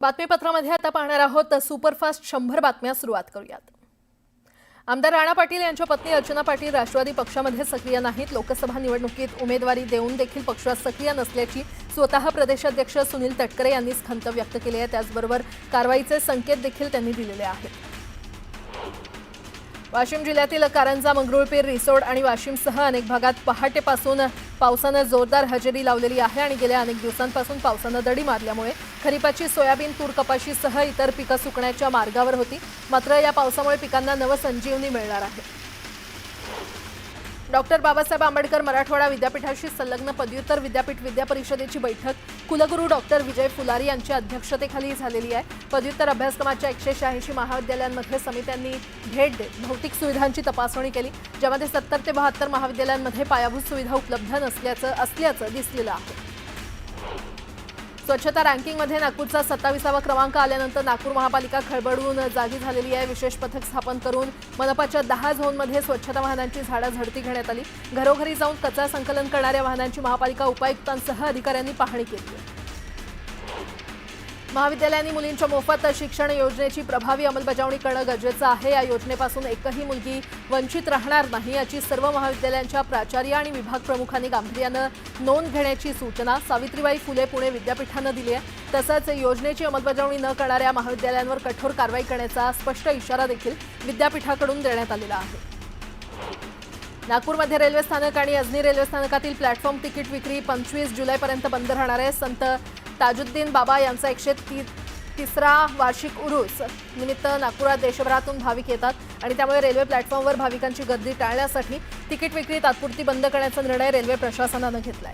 बातमीपत्रामध्ये आता पाहणार आहोत सुपरफास्ट 100 बातम्या सुरुवात करूयात। आमदार राणा पाटील यांच्या पत्नी अर्चना पाटील राष्ट्रवादी पक्षामध्ये सक्रिय नाहीत। लोकसभा निवडणुकीत उमेदवारी देऊन देखील पक्षात सक्रिय नसल्याची स्वतः प्रदेशाध्यक्ष सुनील तटकरे यांनी खंत व्यक्त केली आहे। त्याचबरोबर कारवाईचे संकेत देखील त्यांनी दिलेले आहेत। वाशिम जिल्ह्यातील कारंजा, मंगरुळपीर, रिसोड आणि वाशिमसह अनेक भागात पहाटेपासून पावसाने जोरदार हजेरी लावलेली आहे आणि गेल्या अनेक दिवसांपासून पावसाने दडी मारल्यामुळे खरीपाची सोयाबीन, तूर, कपाशीसह इतर पिके सुकण्याच्या मार्गावर होती। मात्र या पावसामुळे पिकांना नवसंजीवनी मिळणार आहे। डॉक्टर बाबासाहेब आंबेडकर मराठवाडा विद्यापीठाशी संलग्न पदव्युत्तर विद्यापीठ विद्या परिषदेची बैठक कुलगुरू डॉक्टर विजय फुलारी यांच्या अध्यक्षतेखाली झालेली आहे। पदव्युत्तर अभ्यासक्रमाच्या 186 महाविद्यालयांमध्ये समित्यांनी भेट देत भौतिक सुविधांची तपासणी केली, ज्यामध्ये 70 ते 72 महाविद्यालयांमध्ये पायाभूत सुविधा उपलब्ध असल्याचं दिसलेलं आहे। स्वच्छता रँकिंगमध्ये नागपूरचा 27वा क्रमांक आल्यानंतर नागपूर महापालिका खळबळून जागी झालेली आहे। विशेष पथक स्थापन करून मनपाच्या 10 झोनमध्ये स्वच्छता वाहनांची झाडाझडती घेण्यात आली। घरोघरी जाऊन कचरा संकलन करणाऱ्या वाहनांची महापालिका उपायुक्तांसह अधिकाऱ्यांनी पाहणी केली। महाविद्यालयांनी मुलींच्या मोफत शिक्षण योजनेची प्रभावी अंमलबजावणी करणं गरजेचं आहे। या योजनेपासून एकही मुलगी वंचित राहणार नाही याची सर्व महाविद्यालयांच्या प्राचार्य आणि विभाग प्रमुखांनी गांभीर्यानं नोंद घेण्याची सूचना सावित्रीबाई फुले पुणे विद्यापीठानं दिली आहे। तसंच योजनेची अंमलबजावणी न करणाऱ्या महाविद्यालयांवर कठोर कारवाई करण्याचा स्पष्ट इशारा देखील विद्यापीठाकडून देण्यात आलेला आहे। नागपूरमध्ये रेल्वे स्थानक आणि अजनी रेल्वे स्थानकातील प्लॅटफॉर्म तिकीट विक्री 25 जुलैपर्यंत बंद राहणार आहे। संत ताजुद्दीन बाबा यांचा 130रा वार्षिक उरूस निमित्त नागपुरात देशभरातून भाविक येतात आणि त्यामुळे रेल्वे प्लॅटफॉर्मवर भाविकांची गर्दी टाळण्यासाठी तिकीट विक्री तात्पुरती बंद करण्याचा निर्णय रेल्वे प्रशासनानं घेतलाय।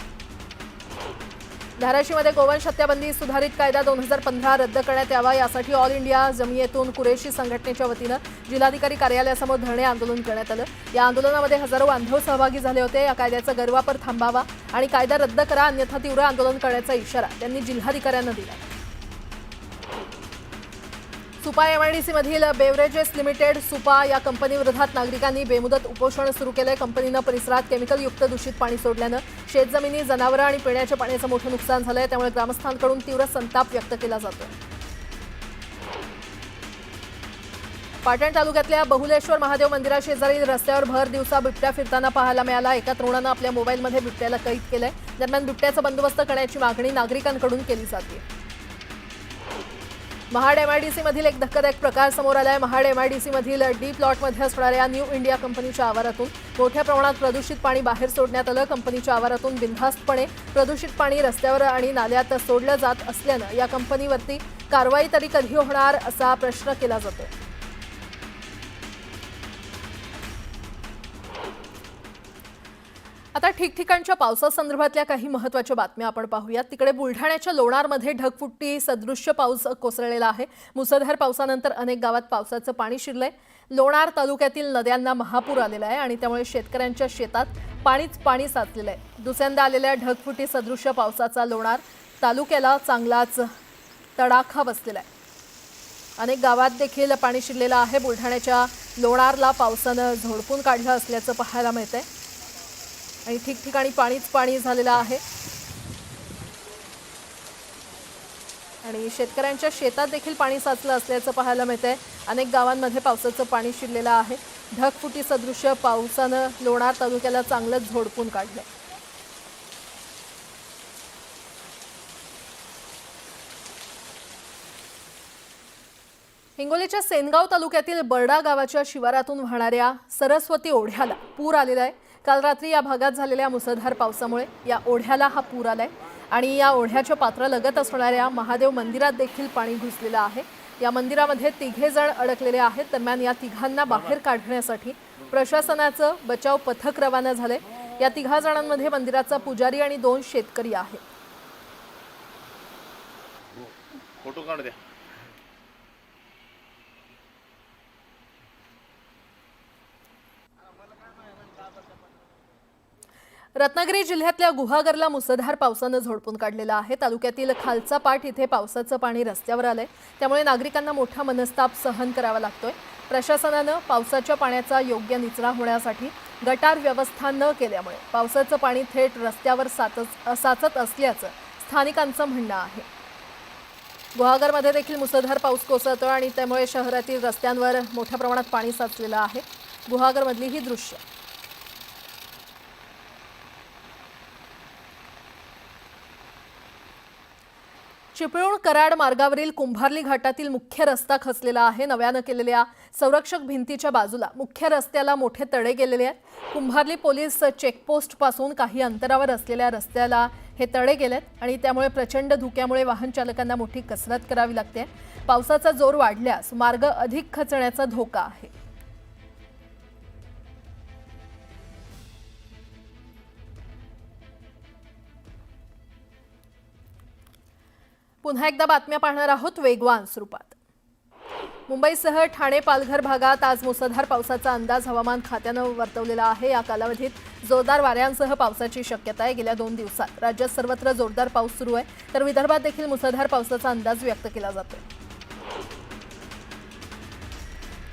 धाराशिवमध्ये गोवंश हत्याबंदी सुधारित कायदा 2015 रद्द करण्यात यावा यासाठी ऑल इंडिया जमियतून कुरेशी संघटनेच्या वतीनं जिल्हाधिकारी कार्यालयासमोर धरणे आंदोलन करण्यात आलं। या आंदोलनामध्ये हजारो बांधव सहभागी झाले होते। या कायद्याचा गैरवापर थांबावा आणि कायदा रद्द करा, अन्यथा तीव्र आंदोलन करण्याचा इशारा त्यांनी जिल्हाधिकाऱ्यांना दिला। सुपा एमआयडीसी मधील बेवरेजेस लिमिटेड सुपा या कंपनीविरोधात नागरिकांनी बेमुदत उपोषण सुरू केलंय। कंपनीनं परिसरात केमिकलयुक्त दूषित पाणी सोडल्यानं शेतजमिनी, जनावरं आणि पिण्याच्या पाण्याचं मोठं नुकसान झालंय। त्यामुळे ग्रामस्थांकडून तीव्र संताप व्यक्त केला जातोय। पाटण तालुक्यातल्या बहुलेश्वर महादेव मंदिराशेजारील रस्त्यावर भर दिवसा बिबट्या फिरताना पाहायला मिळाला। एका तरुणानं आपल्या मोबाईलमध्ये बिबट्याला कैद केलंय। दरम्यान बिबट्याचा बंदोबस्त करण्याची मागणी नागरिकांकडून केली जाते। महाड एमआयडीसी मधील एक धक्कादायक प्रकार समोर आलाय। महाड एमआयडीसी मधील डी प्लॉटमध्ये असणाऱ्या न्यू इंडिया कंपनीच्या आवारातून मोठ्या प्रमाणात प्रदूषित पाणी बाहेर सोडण्यात आलं। कंपनीच्या आवारातून बिनधास्तपणे प्रदूषित पाणी रस्त्यावर आणि नाल्यात सोडलं जात असल्यानं या कंपनीवरती कारवाई तरी कधी होणार असा प्रश्न केला जातोय। आता ठिकठिकाणच्या पावसासंदर्भातल्या काही महत्त्वाच्या बातम्या आपण पाहूयात। तिकडे बुलढाण्याच्या लोणारमध्ये ढगफुटी सदृश्य पाऊस कोसळलेला आहे। मुसळधार पावसानंतर अनेक गावात पावसाचं पाणी शिरलंय। लोणार तालुक्यातील नद्यांना महापूर आलेला आहे आणि त्यामुळे शेतकऱ्यांच्या शेतात पाणी साचलेलं आहे। दुसऱ्यांदा आलेल्या ढगफुटी सदृश्य पावसाचा लोणार तालुक्याला चांगलाच तडाखा बसलेला आहे। अनेक गावात देखील पाणी शिरलेलं आहे। बुलढाण्याच्या लोणारला पावसानं झोडपून काढलं असल्याचं पाहायला मिळतंय आणि ठिकठिकाणी पाणी झालेलं आहे आणि शेतकऱ्यांच्या शेतात देखील पाणी साचलं असल्याचं पाहायला मिळतंय। अनेक गावांमध्ये पावसाचं पाणी शिरलेलं आहे। ढगफुटी सदृश्य पावसानं लोणार तालुक्याला चांगलंच झोडपून काढलंय। हिंगोलीच्या सेनगाव तालुक्यातील बर्डा गावाच्या शिवारातून वाहणाऱ्या सरस्वती ओढ्याला पूर आलेला आहे। काल रात्री या भागात झालेल्या मुसळधार पावसामुळे या ओढ्याला हा पूर आलाय आणि या ओढ्याच्या पात्रालगत असणाऱ्या महादेव मंदिरात देखील पाणी घुसलेलं आहे। या मंदिरामध्ये 3 जण अडकलेले आहेत। दरम्यान या तिघांना बाहेर काढण्यासाठी प्रशासनाचं बचाव पथक रवाना झालंय। या 3 जणांमध्ये मंदिराचा पुजारी आणि 2 शेतकरी आहेत। फोटो काढ द्या। रत्नागिरी जिल्ह्यातल्या गुहागरला मुसळधार पावसानं झोडपून काढलेलं आहे। तालुक्यातील खालचा पाट इथे पावसाचं पाणी रस्त्यावर आलंय, त्यामुळे नागरिकांना मोठा मनस्ताप सहन करावा लागतोय। प्रशासनानं पावसाच्या पाण्याचा योग्य निचरा होण्यासाठी गटार व्यवस्था न केल्यामुळे पावसाचं पाणी थेट रस्त्यावर साचत असल्याचं स्थानिकांचं म्हणणं आहे। गुहागरमध्ये देखील मुसळधार पाऊस कोसळतो आणि त्यामुळे शहरातील रस्त्यांवर मोठ्या प्रमाणात पाणी साचलेलं आहे. गुहागरमधली ही दृश्य. चिपळूण कराड मार्गावरील कुंभारली घाटातील मुख्य रस्ता खचलेला आहे. नव्यानं केलेल्या संरक्षक भिंतीच्या बाजूला मुख्य रस्त्याला मोठे तडे गेलेले आहेत. कुंभारली पोलीस चेकपोस्ट पासून काही अंतरावर असलेल्या रस्त्याला हे तडे गेलेत आणि त्यामुळे प्रचंड धुक्यामुळे वाहन चालकांना मोठी कसरत करावी लागते. पावसाचा जोर वाढल्यास मार्ग अधिक खचण्याचा धोका आहे. पुन्हा एकदा बातम्या पाहणार आहोत वेगवान स्वरूपात. मुंबईसह ठाणे पालघर भागात आज मुसळधार पावसाचा अंदाज हवामान खात्यानं वर्तवलेला आहे. या कालावधीत जोरदार वाऱ्यांसह पावसाची शक्यता आहे. गेल्या 2 दिवसात राज्यात सर्वत्र जोरदार पाऊस सुरू आहे, तर विदर्भात देखील मुसळधार पावसाचा अंदाज व्यक्त केला जातो.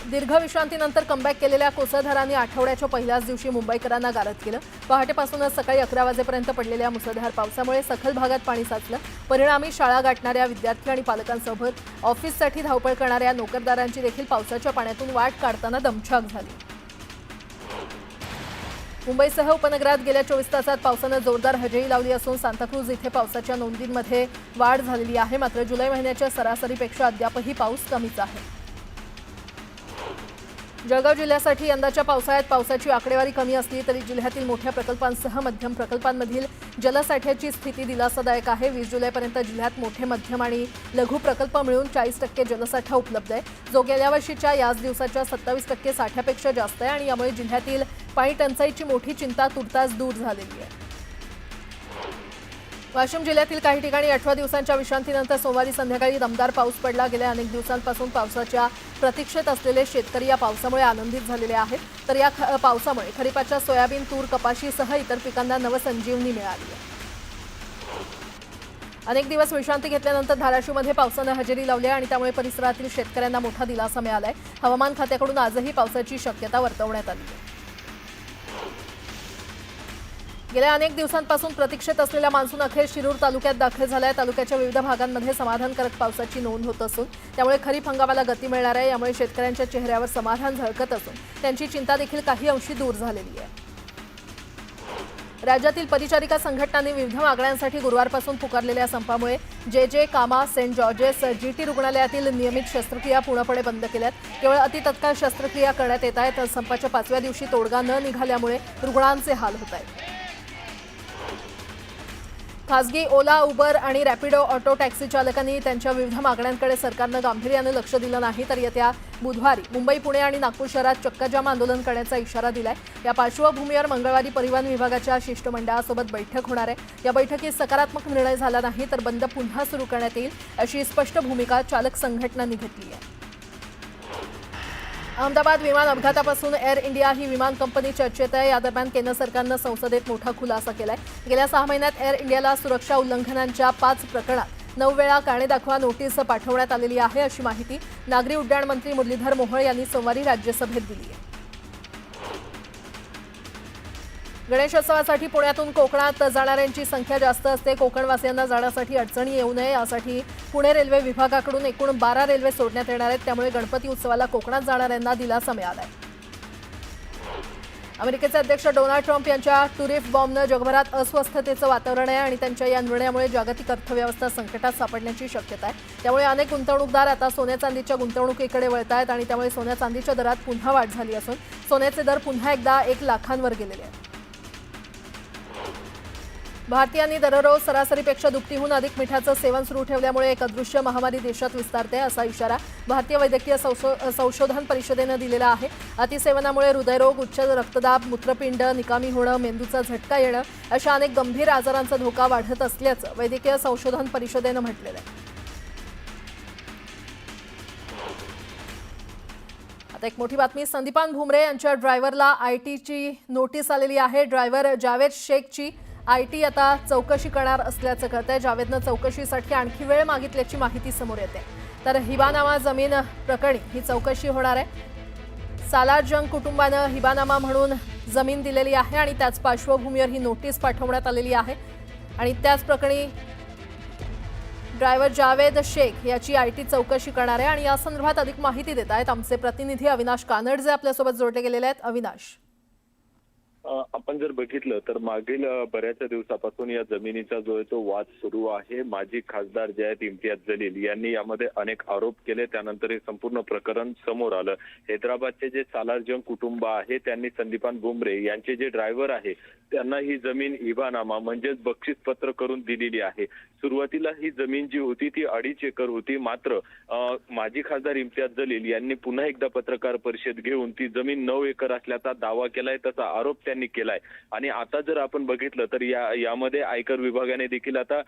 दीर्घ विश्रांतीनंतर कमबॅक केलेल्या कोसळधारांनी आठवड्याच्या पहिल्याच दिवशी मुंबईकरांना गारद केलं. पहाटेपासूनच सकाळी 11 वाजेपर्यंत पडलेल्या मुसळधार पावसामुळे सखल भागात पाणी साचलं. परिणामी शाळा गाठणाऱ्या विद्यार्थी आणि पालकांसोबत ऑफिससाठी धावपळ करणाऱ्या नोकरदारांची देखील पावसाच्या पाण्यातून वाट काढताना दमछाक झाली. मुंबईसह उपनगरात गेल्या 24 तासात पावसानं जोरदार हजेरी लावली असून सांताक्रूज इथे पावसाच्या नोंदींमध्ये वाढ झालेली आहे. मात्र जुलै महिन्याच्या सरासरीपेक्षा अद्यापही पाऊस कमीच आहे. जळगाव जिल्ह्यासाठी यंदाच्या पावसाळ्यात पावसाची आकडेवारी कमी असली तरी जिल्ह्यातील मोठ्या प्रकल्पांसह मध्यम प्रकल्पांमधील जलसाठ्याची स्थिती दिलासादायक आहे. 20 जुलैपर्यंत जिल्ह्यात मोठे मध्यम आणि लघु प्रकल्प मिळून 40% जलसाठा उपलब्ध आहे, जो गेल्या वर्षीच्या याच दिवसाच्या 27% साठ्यापेक्षा जास्त आहे आणि यामुळे जिल्ह्यातील पाणी टंचाईची मोठी चिंता तुर्तास दूर झालेली आहे. वाशिम जिल्ह्यातील काही ठिकाणी 18 दिवसांच्या विश्रांतीनंतर सोमवारी संध्याकाळी दमदार पाऊस पडला. गेल्या अनेक दिवसांपासून पावसाच्या प्रतीक्षेत असलेले शेतकरी या पावसामुळे आनंदित झालेले आहेत. तर या पावसामुळे खरीपाच्या सोयाबीन, तूर, कपाशीसह इतर पिकांना नवसंजीवनी मिळाली आहे. अनेक दिवस विश्रांती घेतल्यानंतर धाराशिवमध्ये पावसानं हजेरी लावली आणि त्यामुळे परिसरातील शेतकऱ्यांना मोठा दिलासा मिळाला आहे. हवामान खात्याकडून आजही पावसाची शक्यता वर्तवण्यात आली आहे. गेल्या अनेक दिवसांपासून प्रतीक्षेत असलेला मान्सून अखेर शिरूर तालुक्यात दाखल झाला आहे. तालुक्याच्या विविध भागांमध्ये समाधानकारक पावसाची नोंद होत असून त्यामुळे खरीप हंगामाला गती मिळणार आहे. यामुळे शेतकऱ्यांच्या चेहऱ्यावर समाधान झळकत असून त्यांची चिंता देखील काही अंशी दूर झालेली आहे. राज्यातील परिचारिका संघटनांनी विविध मागण्यांसाठी गुरुवारपासून पुकारलेल्या संपामुळे जे कामा, सेंट जॉर्जेस, जीटी रुग्णालयातील नियमित शस्त्रक्रिया पूर्णपणे बंद केल्यात. केवळ अतितत्काळ शस्त्रक्रिया करण्यात येत आहेत. संपाच्या 5व्या दिवशी तोडगा न निघाल्यामुळे रुग्णांचे हाल होत आहेत. खासगी ओला, उबर आणि रॅपिडो ऑटो टॅक्सी चालकांनी त्यांच्या विविध मागण्यांकडे सरकारनं गांभीर्यानं लक्ष दिलं नाही, तर येत्या बुधवारी मुंबई, पुणे आणि नागपूर शहरात चक्काजाम आंदोलन करण्याचा इशारा दिलाय. या पार्श्वभूमीवर मंगळवारी परिवहन विभागाच्या शिष्टमंडळासोबत बैठक होणार आहे. या बैठकीत सकारात्मक निर्णय झाला नाही तर बंद पुन्हा सुरू करण्यात येईल, अशी स्पष्ट भूमिका चालक संघटनांनी घेतली आहे. अहमदाबाद विमान अपघातापासून एअर इंडिया ही विमान कंपनी चर्चेत आहे. या दरम्यान केंद्र सरकारनं संसदेत मोठा खुलासा केलाय. गेल्या 6 महिन्यात एअर इंडियाला सुरक्षा उल्लंघनांच्या 5 प्रकरणात 9 वेळा कारणे दाखवा नोटीस पाठवण्यात आलेली आहे, अशी माहिती नागरी उड्डाण मंत्री मुरलीधर मोहोळ यांनी सोमवारी राज्यसभेत दिली आहे. गणेशोत्सवासाठी पुण्यातून कोकणात जाणाऱ्यांची संख्या जास्त असते. कोकणवासियांना जाण्यासाठी अडचणी येऊ नये यासाठी पुणे रेल्वे विभागाकडून एकूण 12 रेल्वे सोडण्यात येणार आहेत. त्यामुळे गणपती उत्सवाला कोकणात जाणाऱ्यांना दिलासा मिळाला आहे. अमेरिकेचे अध्यक्ष डोनाल्ड ट्रम्प यांच्या टुरिफ बॉम्बनं जगभरात अस्वस्थतेचं वातावरण आहे आणि त्यांच्या या निर्णयामुळे जागतिक अर्थव्यवस्था संकटात सापडण्याची शक्यता आहे. त्यामुळे अनेक गुंतवणूकदार आता सोन्या चांदीच्या गुंतवणुकीकडे वळत आहेत आणि त्यामुळे सोन्या चांदीच्या दरात पुन्हा वाढ झाली असून सोन्याचे दर पुन्हा एकदा 1 लाखांवर गेलेले आहेत. भारतीयांनी दररोज सरासरीपेक्षा दुपटीहून अधिक मिठाचं सेवन सुरू ठेवल्यामुळे एक अदृश्य महामारी देशात विस्तारते, असा इशारा भारतीय वैद्यकीय संशोधन परिषदेनं दिलेला आहे. अतिसेवनामुळे हृदयरोग, उच्च रक्तदाब, मूत्रपिंड निकामी होणं, मेंदूचा झटका येणं अशा अनेक गंभीर आजारांचा धोका वाढत असल्याचं वैद्यकीय संशोधन परिषदेनं म्हटलेलं आहे. आता एक मोठी बातमी. संदीपान भुमरे यांच्या ड्रायव्हरला आयटीची नोटीस आलेली आहे. ड्रायव्हर जावेद शेखची आयटी आता चौकशी करणार असल्याचं कळतंय. जावेदनं चौकशीसाठी आणखी वेळ मागितल्याची माहिती समोर येते. तर हिबानामा जमीन प्रकरणी ही चौकशी होणार आहे. सालारजंग कुटुंबानं हिबानामा म्हणून जमीन दिलेली आहे आणि त्याच पार्श्वभूमीवर ही नोटीस पाठवण्यात आलेली आहे आणि त्याच प्रकरणी ड्रायव्हर जावेद शेख याची आयटी चौकशी करणार आहे आणि या संदर्भात अधिक माहिती देत आहेत आमचे प्रतिनिधी अविनाश कानडजे आपल्यासोबत जोडले गेलेले आहेत. अविनाश, आपण जर बघितलं तर मागील बऱ्याच दिवसापासून या जमिनीचा जो आहे तो वाद सुरू आहे. माजी खासदार जयत इम्तियाज जलील यांनी यामध्ये अनेक आरोप केले. त्यानंतर हे संपूर्ण प्रकरण समोर आलं. हैदराबादचे जे सालारजंग कुटुंब आहे त्यांनी संदीपान बुमरे यांचे जे ड्रायव्हर आहे त्यांना ही जमीन इबानामा म्हणजेच बक्षीस पत्र करून दिलेली आहे. सुरुवातीला ही जमीन जी होती ती 2.5 एकर होती. मात्र माजी खासदार इम्तियाज जलील यांनी पुन्हा एकदा पत्रकार परिषद घेऊन ती जमीन 9 एकर असल्याचा दावा केलाय, तसा आरोप त्यांनी केलाय. आणि आता जर आपण बघितलं तर यामध्ये आयकर विभागाने देखील आता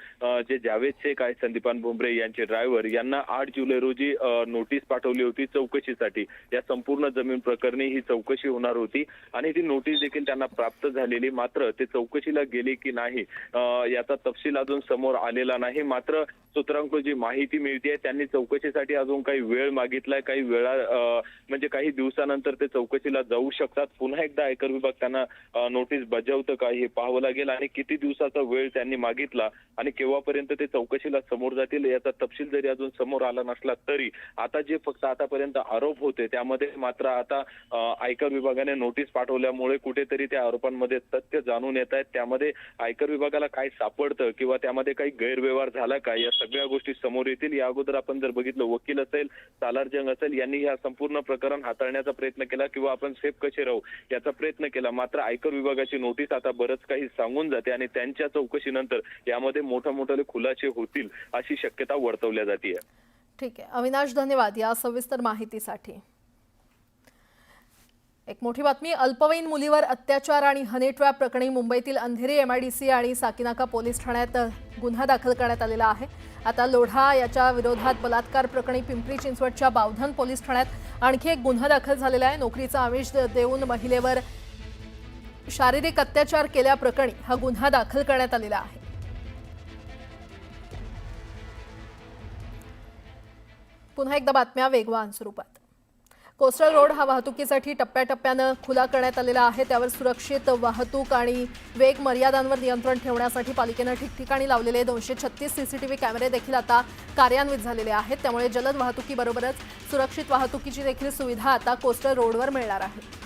जे जावेद शेख आहे संदीपान बुमरे यांचे ड्रायव्हर यांना 8 जुलै रोजी नोटीस पाठवली होती चौकशीसाठी. या संपूर्ण जमीन प्रकरणी ही चौकशी होणार होती आणि ती नोटीस देखील त्यांना प्राप्त झालेली. मात्र ते चौकशीला गेले की नाही याचा तपशील अजून समोर आलेला नाही. मात्र सूत्रांकडून जी माहिती मिळते त्यांनी चौकशीसाठी अजून काही वेळ मागितलाय. काही वेळा म्हणजे काही दिवसानंतर ते चौकशीला जाऊ शकतात. पुन्हा एकदा आयकर विभाग त्यांना नोटीस बजावतं का हे पाहावं लागेल आणि किती दिवसाचा वेळ त्यांनी मागितला आणि केव्हापर्यंत ते चौकशीला समोर जातील याचा तपशील जरी अजून समोर आला नसला तरी आता जे फक्त आतापर्यंत आरोप होते त्यामध्ये मात्र आता आयकर विभागाने नोटीस पाठवल्यामुळे कुठेतरी त्या आरोपांमध्ये तथ्य जाणून येत आहेत. त्यामध्ये आयकर विभागाला काय सापडतं किंवा त्यामध्ये काही गैरव्यवहार झाला का या सगळ्या गोष्टी समोर येतील. या अगोदर आपण जर बघितलं वकील असेल, सालारजंग असेल यांनी या संपूर्ण प्रकरण हाताळण्याचा प्रयत्न केला किंवा आपण सेफ कसे राहू याचा प्रयत्न केला. मात्र आयकर विभागाची नोटीस आता बरंच काही सांगून जाते आणि त्यांच्या चौकशीनंतर यामध्ये मोठे खुलासे होतील अशी शक्यता वर्तवल्या जाते. ठीक आहे अविनाश, धन्यवाद या सविस्तर माहितीसाठी. एक मोठी बातमी, अल्पवयीन मुलीवर अत्याचार आणि हनी ट्रॅप प्रकरणी मुंबईतील अंधेरी MIDC आणि साकीनाका पोलीस ठाण्यात गुन्हा दाखल करण्यात आलेला आहे. आता लोढा याच्या विरोधात बलात्कार प्रकरणी पिंपरी चिंचवडच्या बावधन पोलीस ठाण्यात आणखी एक गुन्हा दाखल झालेला आहे. नोकरीचा आमिष देऊन महिलेवर शारीरिक अत्याचार केल्याप्रकरणी हा गुन्हा दाखल करण्यात आलेला आहे. पुन्हा एकदा बातम्या वेगवान स्वरूपात. कोस्टल रोड हा वाहतुकीसाठी टप्प्याटप्प्यानं खुला करण्यात आलेला आहे. त्यावर सुरक्षित वाहतूक आणि वेग मर्यादांवर नियंत्रण ठेवण्यासाठी पालिकेनं ठिकठिकाणी लावलेले 236 CCTV कॅमेरे देखील आता कार्यान्वित झालेले आहेत. त्यामुळे जलद वाहतुकीबरोबरच सुरक्षित वाहतुकीची देखील सुविधा आता कोस्टल रोडवर मिळणार आहे.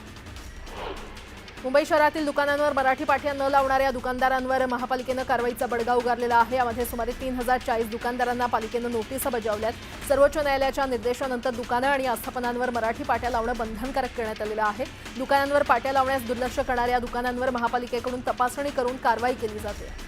मुंबई शहरातील दुकानांवर मराठी पाट्या न लावणाऱ्या दुकानदारांवर महापालिकेनं कारवाईचा बडगा उगारलेला आहे. यामध्ये सुमारे 3040 दुकानदारांना पालिकेनं नोटीसा बजावल्यात. सर्वोच्च न्यायालयाच्या निर्देशानंतर दुकानं आणि आस्थापनांवर मराठी पाट्या लावणं बंधनकारक करण्यात आलेलं आहे. दुकानांवर पाट्या लावण्यास दुर्लक्ष करणाऱ्या दुकानांवर महापालिकेकडून तपासणी करून कारवाई केली जाते.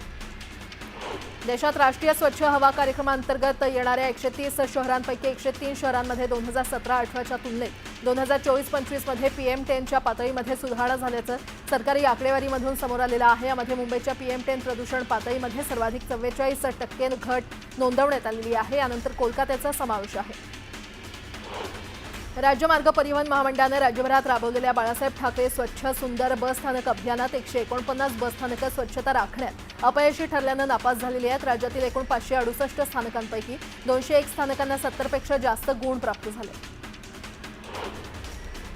देशात राष्ट्रीय स्वच्छ हवा कार्यक्रमांतर्गत येणाऱ्या 130 शहरांपैकी 103 शहरांमध्ये 2017-18च्या तुलनेत 2024-25 मध्ये PM10च्या पातळीमध्ये सुधारणा झाल्याचं सरकारी आकडेवारीमधून समोर आलेलं आहे. यामध्ये मुंबईच्या PM10 प्रदूषण पातळीमध्ये सर्वाधिक 44% घट नोंदवण्यात आलेली आहे. यानंतर कोलकात्याचा समावेश आहे. राज्य मार्ग परिवहन महामंडळाने राज्यभरात राबवलेल्या बाळासाहेब ठाकरे स्वच्छ सुंदर बस स्थानक अभियानात 149 बस स्थानकं स्वच्छता राखण्यात अपयशी ठरल्यानं नापास झालेली आहेत. राज्यातील एकूण 568 स्थानकांपैकी 201 स्थानकांना 70पेक्षा जास्त गुण प्राप्त झाले.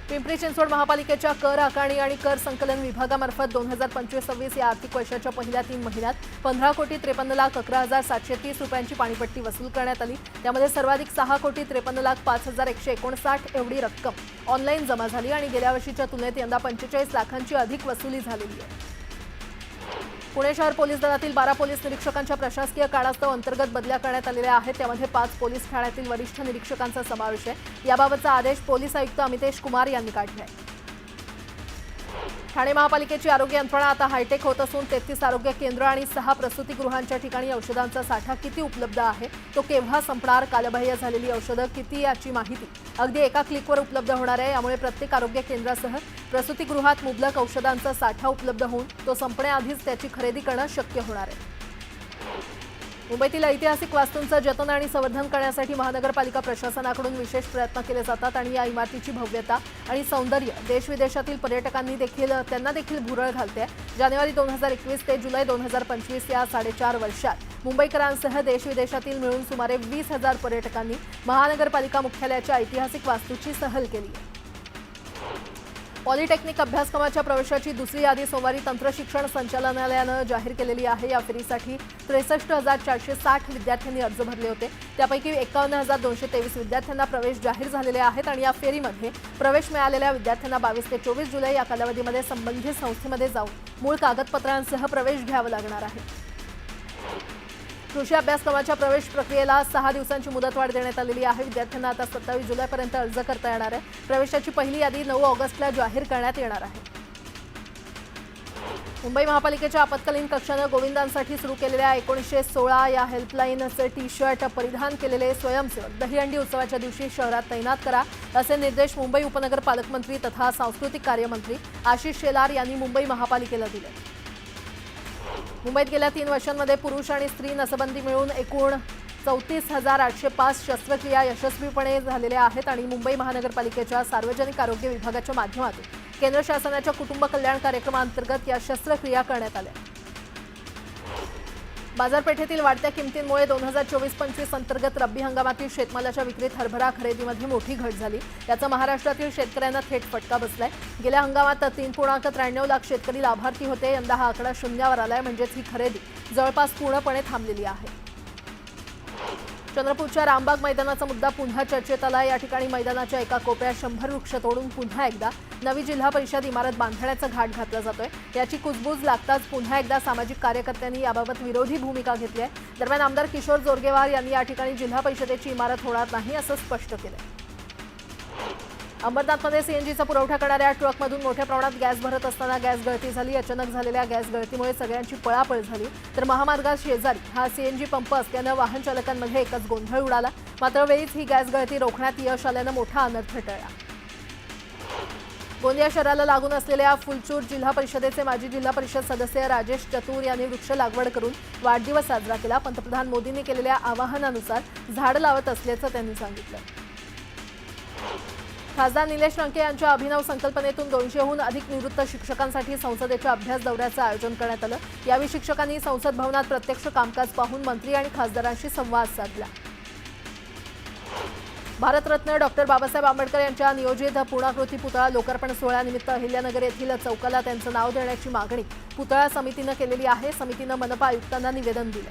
पिंपरी चिंचवड महापालिकेच्या कर आकारणी आणि कर संकलन विभागामार्फत 2025-26 या आर्थिक वर्षाच्या पहिल्या 3 महिन्यात 15,53,11,730 रुपयांची पाणीपट्टी वसूल करण्यात आली. त्यामध्ये सर्वाधिक 6,53,05,159 एवढी रक्कम ऑनलाईन जमा झाली आणि गेल्या वर्षीच्या तुलनेत यंदा 45 लाखांची अधिक वसुली झालेली आहे. पुणे शहर पोलीस दलातील 12 पोलीस निरीक्षकांच्या प्रशासकीय कारणास्तव अंतर्गत बदल्या करण्यात आलेल्या आहेत. त्यामध्ये 5 पोलीस ठाण्यातील वरिष्ठ निरीक्षकांचा समावेश आहे. याबाबतचा आदेश पोलीस आयुक्त अमितेश कुमार यांनी काढला आहे. ठाणे महापालिकेची आरोग्य यंत्रणा आता हायटेक होत असून 33 आरोग्य केंद्र आणि 6 प्रसूतिगृहांच्या ठिकाणी औषधांचा साठा किती उपलब्ध आहे, तो केव्हा संपणार, कालबाह्य झालेली औषधं किती याची माहिती अगदी एका क्लिकवर उपलब्ध होणार आहे. यामुळे प्रत्येक आरोग्य केंद्रासह प्रसूतिगृहात मुबलक औषधांचा साठा उपलब्ध होऊन तो संपण्याआधीच त्याची खरेदी करणं शक्य होणार आहे. मुंबईतील ऐतिहासिक वास्तूंचं जतन आणि संवर्धन करण्यासाठी महानगरपालिका प्रशासनाकडून विशेष प्रयत्न केले जातात आणि या इमारतीची भव्यता आणि सौंदर्य देशविदेशातील पर्यटकांनी देखील भुरळ घालते. जानेवारी 2021 ते जुलै 2025 या 4.5 वर्षात मुंबईकरांसह देशविदेशातील मिळून सुमारे 20,000 पर्यटकांनी महानगरपालिका मुख्यालयाच्या ऐतिहासिक वास्तूची सहल केली. पॉलिटेक्निक अभ्यासक्रमाच्या प्रवेशाची दुसरी यादी सोमवारी तंत्रशिक्षण संचालनालयानं जाहीर केलेली आहे। या फेरीसाठी 63,460 विद्यार्थ्यांनी अर्ज भरले होते। त्यापैकी 51,223 विद्यार्थ्यांना प्रवेश जाहीर झालेले आहेत आणि या फेरीमध्ये प्रवेश मिळालेल्या विद्यार्थ्यांना 22 ते 24 जुलै या कालावधीमध्ये संबंधित संस्थेमध्ये जाऊन मूळ कागदपत्रांसह प्रवेश घ्यावा लागणार आहे। कृषी अभ्यासक्रमाच्या प्रवेश प्रक्रियेला 6 दिवसांची मुदतवाढ देण्यात आलेली आहे। विद्यार्थ्यांना आता 27 जुलैपर्यंत अर्ज करता येणार आहे। प्रवेशाची पहिली यादी 9 ऑगस्टला जाहीर करण्यात येणार आहे। मुंबई महापालिकेच्या आपत्कालीन कक्षानं गोविंदांसाठी सुरू केलेल्या 1916 या हेल्पलाईनचे टी-शर्ट परिधान केलेले स्वयंसेवक दहीहंडी उत्सवाच्या दिवशी शहरात तैनात करा, असे निर्देश मुंबई उपनगर पालकमंत्री तथा सांस्कृतिक कार्यमंत्री आशिष शेलार यांनी मुंबई महापालिकेला दिले। मुंबईत गेल्या 3 वर्षांमध्ये पुरुष आणि स्त्री नसबंदी मिळून एकूण 34,805 शस्त्रक्रिया यशस्वीपणे झालेल्या आहेत आणि मुंबई महानगरपालिकेच्या सार्वजनिक आरोग्य विभागाच्या माध्यमातून केंद्र शासनाच्या कुटुंब कल्याण कार्यक्रमांतर्गत या शस्त्रक्रिया करण्यात आल्या। बाजारपेठेतील वाढत्या किमतींमुळे 2024-25 अंतर्गत रब्बी हंगामातील शेतमालाच्या विक्रीत हरभरा खरेदीमध्ये मोठी घट झाली। याचा महाराष्ट्रातील शेतकऱ्यांना थेट फटका बसलाय। गेल्या हंगामात 3.93 लाख शेतकरी लाभार्थी होते। यंदा हा आकडा शून्यावर आलाय, म्हणजेच ही खरेदी जवळपास पूर्णपणे थांबलेली आहे। चंद्रपूरच्या रामबाग मैदानाचा मुद्दा पुन्हा चर्चेत आला। या ठिकाणी मैदानाच्या एका कोपऱ्यात 100 वृक्ष तोडून पुन्हा एकदा नवी जिल्हा परिषद इमारत बांधण्याचा घाट घातला जातोय। याची कुजबूज लागताच पुन्हा एकदा सामाजिक कार्यकर्त्यांनी याबाबत विरोधी भूमिका घेतली आहे। दरम्यान आमदार किशोर जोरगेवार यांनी या ठिकाणी जिल्हा परिषदेची इमारत होणार नाही असं स्पष्ट केलं। अंबरनाथमध्ये सीएनजीचा पुरवठा करणाऱ्या ट्रकमधून मोठ्या प्रमाणात गॅस भरत असताना गॅस गळती झाली। अचानक झालेल्या गॅस गळतीमुळे सगळ्यांची पळापळ झाली, तर महामार्गात शेजारी हा सीएनजी पंप असल्यानं वाहन चालकांमध्ये एकच गोंधळ उडाला। मात्र वेळीच ही गॅस गळती रोखण्यात यश आल्यानं मोठा अनर्थ टळला। गोंदिया शहराला लागून असलेल्या फुलचूर जिल्हा परिषदेचे माजी जिल्हा परिषद सदस्य राजेश चतुर यांनी वृक्ष लागवड करून वाढदिवस साजरा केला। पंतप्रधान मोदींनी केलेल्या आवाहनानुसार झाड लावत असल्याचं त्यांनी सांगितलं। खासदार निलेश लंके यांच्या अभिनव संकल्पनेतून 200हून अधिक निवृत्त शिक्षकांसाठी संसदेच्या अभ्यास दौऱ्याचं आयोजन करण्यात आलं। यावेळी शिक्षकांनी संसद भवनात प्रत्यक्ष कामकाज पाहून मंत्री आणि खासदारांशी संवाद साधला। भारतरत्न डॉक्टर बाबासाहेब आंबेडकर यांच्या नियोजित पूर्णाकृती पुतळा लोकार्पण सोहळ्यानिमित्त अहिल्यानगर येथील चौकाला त्यांचं नाव देण्याची मागणी पुतळा समितीनं केलेली आहे। समितीनं मनपा आयुक्तांना निवेदन दिलं।